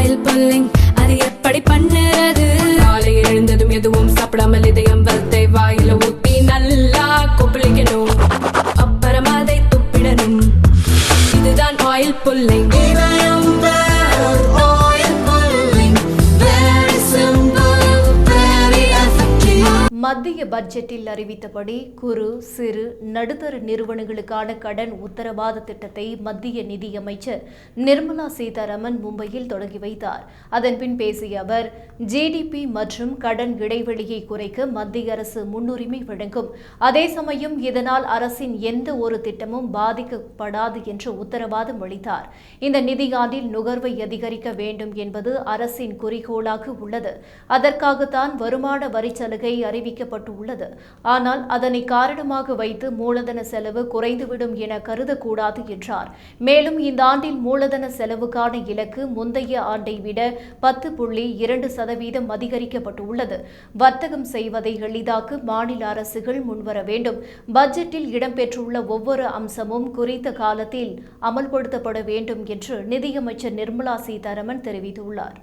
Oil pulling அது எப்படி பண்ணுறது? காலையில் எழுந்ததும் எதுவும் சாப்பிடாமல் இதயம் வளத்தை வாயில ஊத்தி நல்லா கொப்பளிக்கணும், அப்புறம் அதை துப்பிடணும். இதுதான் ஆயில் புல்லிங். மத்திய பட்ஜெட்டில் அறிவித்தபடி குறு சிறு நடுத்தர நிறுவனங்களுக்கான கடன் உத்தரவாத திட்டத்தை மத்திய நிதியமைச்சர் நிர்மலா சீதாராமன் மும்பையில் தொடங்கி வைத்தார். அதன்பின் பேசிய அவர், ஜிடிபி மற்றும் கடன் இடைவெளியை குறைக்க மத்திய அரசு முன்னுரிமை வழங்கும், அதே சமயம் இதனால் அரசின் எந்த ஒரு திட்டமும் பாதிக்கப்படாது என்று உத்தரவாதம் அளித்தார். இந்த நிதியாண்டில் நுகர்வை அதிகரிக்க வேண்டும் என்பது அரசின் குறிக்கோளாக உள்ளது. அதற்காகத்தான் வருமான வரிச்சலுகை அறிவிக்கப்பட்டுள்ளது. ஆனால் அதனை காரணமாக வைத்து மூலதன செலவு குறைந்துவிடும் என கருதக்கூடாது என்றார். மேலும் இந்த ஆண்டில் மூலதன செலவுக்கான இலக்கு முந்தைய ஆண்டை விட 10.2% அதிகரிக்கப்பட்டுள்ளது. வர்த்தகம் செய்வதை எளிதாக்க மாநில அரசுகள் முன்வர வேண்டும். பட்ஜெட்டில் இடம்பெற்றுள்ள ஒவ்வொரு அம்சமும் குறித்த காலத்தில் அமல்படுத்தப்பட வேண்டும் என்று நிதியமைச்சர் நிர்மலா சீதாராமன் தெரிவித்துள்ளார்.